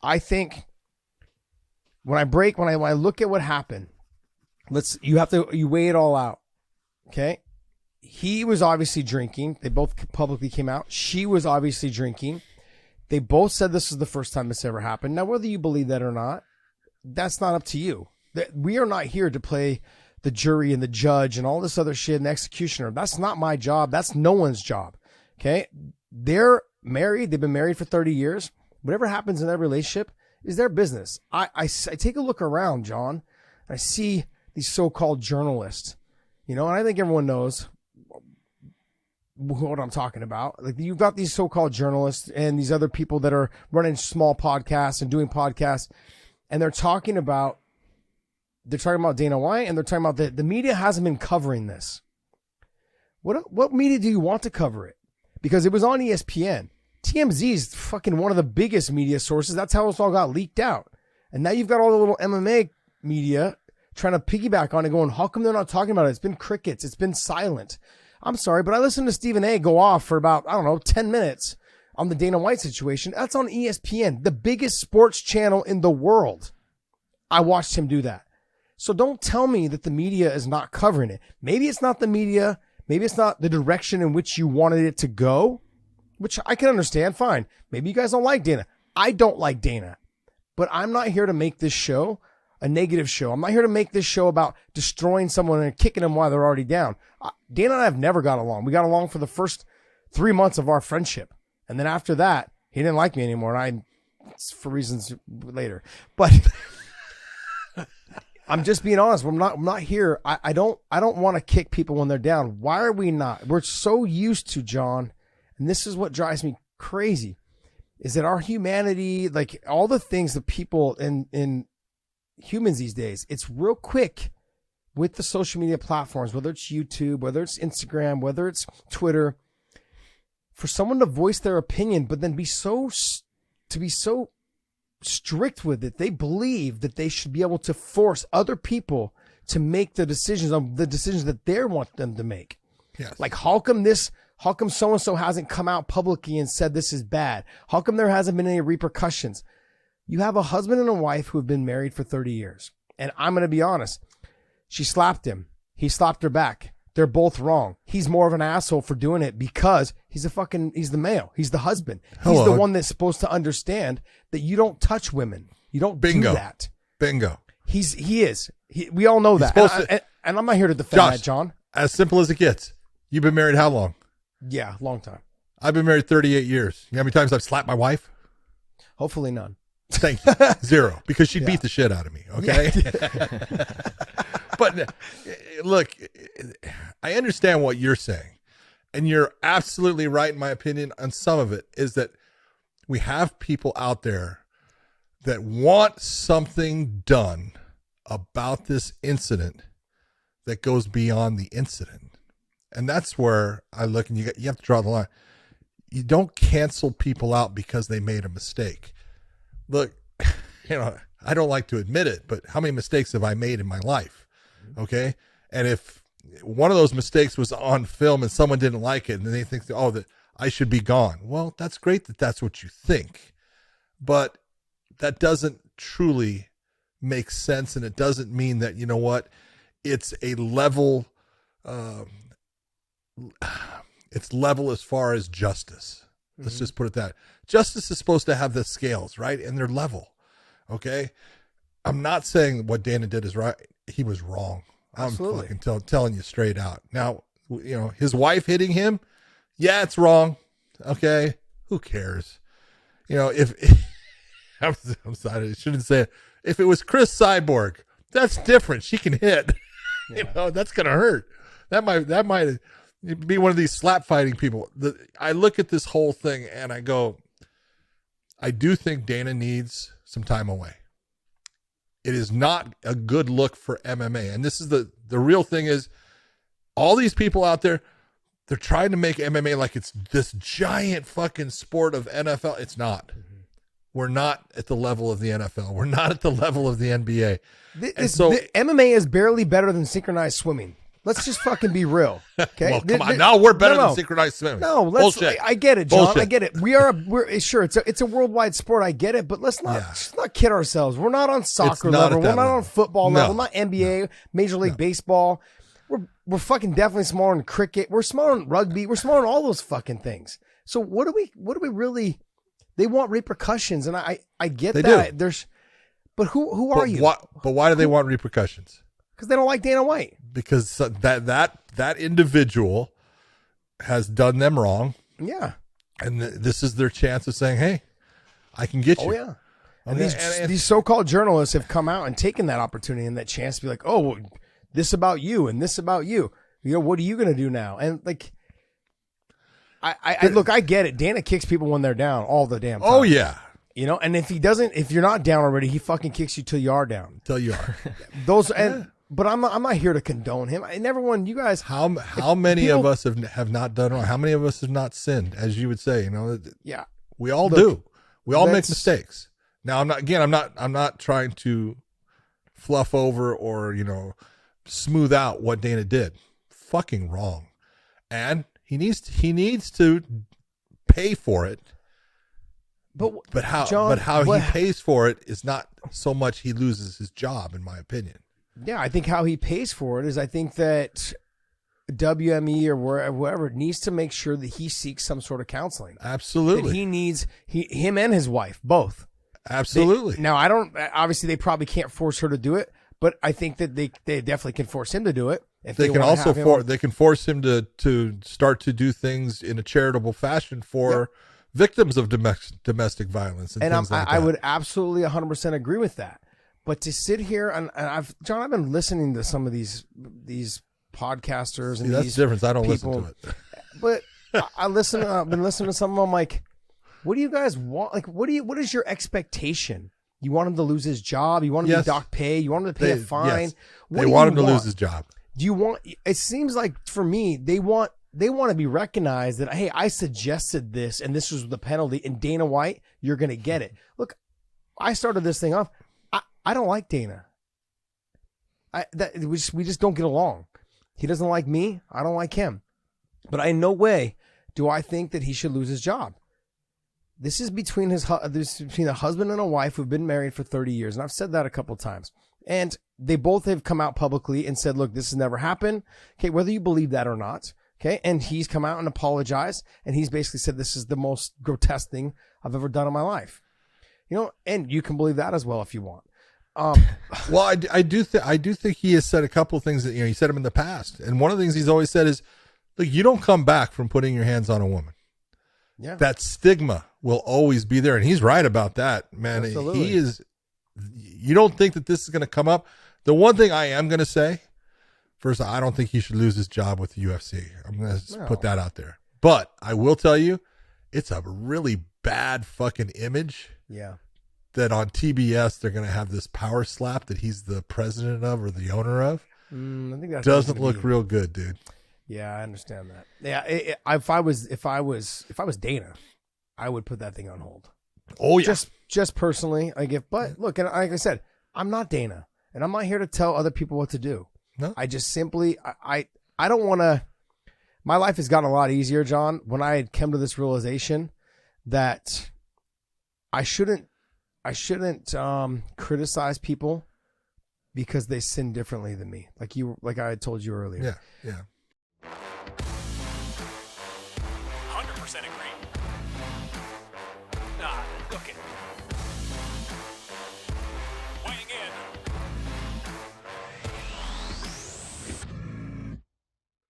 I think when I look at what happened, you weigh it all out. Okay. He was obviously drinking. They both publicly came out. She was obviously drinking. They both said this is the first time this ever happened. Now, whether you believe that or not, that's not up to you. We are not here to play the jury and the judge and all this other shit and the executioner. That's not my job. That's no one's job. Okay. They're married. They've been married for 30 years. Whatever happens in their relationship is their business. I take a look around, John. I see these so-called journalists, and I think everyone knows what I'm talking about. Like, you've got these so-called journalists and these other people that are running small podcasts and doing podcasts, and they're talking about Dana White, and they're talking about the media hasn't been covering this. What media do you want to cover it? Because it was on ESPN. TMZ is fucking one of the biggest media sources. That's how it all got leaked out. And now you've got all the little MMA media trying to piggyback on it, going, how come they're not talking about it? It's been crickets. It's been silent. I'm sorry, but I listened to Stephen A. go off for about, 10 minutes on the Dana White situation. That's on ESPN, the biggest sports channel in the world. I watched him do that. So don't tell me that the media is not covering it. Maybe it's not the media. Maybe it's not the direction in which you wanted it to go, which I can understand. Fine. Maybe you guys don't like Dana. I don't like Dana, but I'm not here to make this show a negative show. I'm not here to make this show about destroying someone and kicking them while they're already down. Dana and I have never got along. We got along for the first 3 months of our friendship. And then after that, he didn't like me anymore. And for reasons later, but I'm just being honest. I'm not here. I don't want to kick people when they're down. Why are we not? We're so used to, John, and this is what drives me crazy, is that our humanity, like all the things that people in humans these days, it's real quick with the social media platforms, whether it's YouTube, whether it's Instagram, whether it's Twitter, for someone to voice their opinion, but then be so strict with it. They believe that they should be able to force other people to make the decisions that they want them to make. Yes. Like, how come so-and-so hasn't come out publicly and said this is bad? How come there hasn't been any repercussions? You have a husband and a wife who have been married for 30 years. And I'm going to be honest. She slapped him. He slapped her back. They're both wrong. He's more of an asshole for doing it because he's the male. He's the husband. He's the one that's supposed to understand that you don't touch women. You don't do that. Bingo. He is. We all know that. And I'm not here to defend that, John. As simple as it gets. You've been married how long? Yeah, long time. I've been married 38 years. You know how many times I've slapped my wife? Hopefully none. Thank you. 0. Because she'd beat the shit out of me. Okay. Yeah. But look, I understand what you're saying, and you're absolutely right in my opinion on some of it, is that we have people out there that want something done about this incident that goes beyond the incident. And that's where I look, and you have to draw the line. You don't cancel people out because they made a mistake. Look, I don't like to admit it, but how many mistakes have I made in my life? Okay. And if one of those mistakes was on film and someone didn't like it and they think, that I should be gone. Well, that's great that that's what you think, but that doesn't truly make sense. And it doesn't mean that, you know what, it's a level, it's level as far as justice. Let's just put it that. Justice is supposed to have the scales, right? And they're level. Okay. I'm not saying what Dana did is right. He was wrong. Absolutely. I'm fucking telling you straight out. Now, his wife hitting him. Yeah, it's wrong. Okay. Who cares? If I'm sorry, I shouldn't say it. If it was Chris Cyborg, that's different. She can hit, that's going to hurt. That might be one of these slap fighting people. I look at this whole thing and I go, I do think Dana needs some time away. It is not a good look for MMA. And this is the real thing is all these people out there, they're trying to make MMA like it's this giant fucking sport of NFL. It's not. Mm-hmm. We're not at the level of the NFL. We're not at the level of the NBA. The MMA is barely better than synchronized swimming. Let's just fucking be real. Okay. Well, come on. Now we're better No. than synchronized swimming. No, Bullshit. I get it, John. Bullshit. I get it. We're sure it's a worldwide sport. I get it, but let's not kid ourselves. We're not on soccer not level. at that We're not level. on football No. level. Not NBA, Major League Baseball. We're fucking definitely smaller in cricket. We're smaller in rugby. We're smaller in all those fucking things. So what do we really? They want repercussions, and I get They that. do. But who are you? But why do they want repercussions? Because they don't like Dana White. Because that individual has done them wrong, Yeah. and this is their chance of saying, "Hey, I can get you." Oh yeah. And Okay, these so-called journalists have come out and taken that opportunity and that chance to be like, oh, well, this about you and this about you. You know, what are you going to do now? And like, I look, I get it. Dana kicks people when they're down all the damn time. Oh yeah, You know, and if you're not down already, he fucking kicks you till you are down. till you are. But I'm not here to condone him. And everyone, you guys, How many of us have not done wrong? How many of us have not sinned, as you would say? You know, yeah, we all do. We all make mistakes. Now, I'm not trying to fluff over or smooth out what Dana did. Fucking wrong, and he needs to pay for it. But how he pays for it is not so much he loses his job, in my opinion. Yeah, I think how he pays for it is I think that WME or wherever needs to make sure that he seeks some sort of counseling. Absolutely. That he needs him and his wife both. Absolutely. Now I don't. Obviously, they probably can't force her to do it, but I think that they definitely can force him to do it. If they can wanna also have him they can force him to start to do things in a charitable fashion for victims of domestic violence and things like that. I would absolutely 100% agree with that. But to sit here and I've been listening to some of these podcasters and that's these the difference. I don't people, listen to it. But I've been listening to some of them. I'm like, what do you guys want? Like, what is your expectation? You want him to lose his job? You want him to dock pay? You want him to pay a fine? Yes. What They do want you him to lose his job. Do you want? It seems like for me, they want to be recognized that, hey, I suggested this and this was the penalty. And Dana White, you're going to get it. Look, I started this thing off. I don't like Dana. We just don't get along. He doesn't like me. I don't like him. But in no way do I think that he should lose his job. This is between between a husband and a wife who've been married for 30 years. And I've said that a couple of times. And they both have come out publicly and said, look, this has never happened. Okay, whether you believe that or not. Okay, and he's come out and apologized. And he's basically said, this is the most grotesque thing I've ever done in my life. And you can believe that as well if you want. Well, I do think he has said a couple of things that he said them in the past, and one of the things he's always said is, "Look, you don't come back from putting your hands on a woman. Yeah, that stigma will always be there," and he's right about that, man. Absolutely. He is. You don't think that this is going to come up? The one thing I am going to say, first, I don't think he should lose his job with the UFC. I'm going to put that out there, but I will tell you, it's a really bad fucking image. Yeah. That on TBS they're going to have this power slap that he's the president of or the owner of. I think that doesn't look real good, dude. Yeah, I understand that. Yeah, if I was Dana, I would put that thing on hold. Oh yeah, just personally, but look, and like I said, I'm not Dana, and I'm not here to tell other people what to do. No, I just simply I don't want to. My life has gotten a lot easier, John, when I had come to this realization that I shouldn't criticize people because they sin differently than me. Like I had told you earlier. Yeah.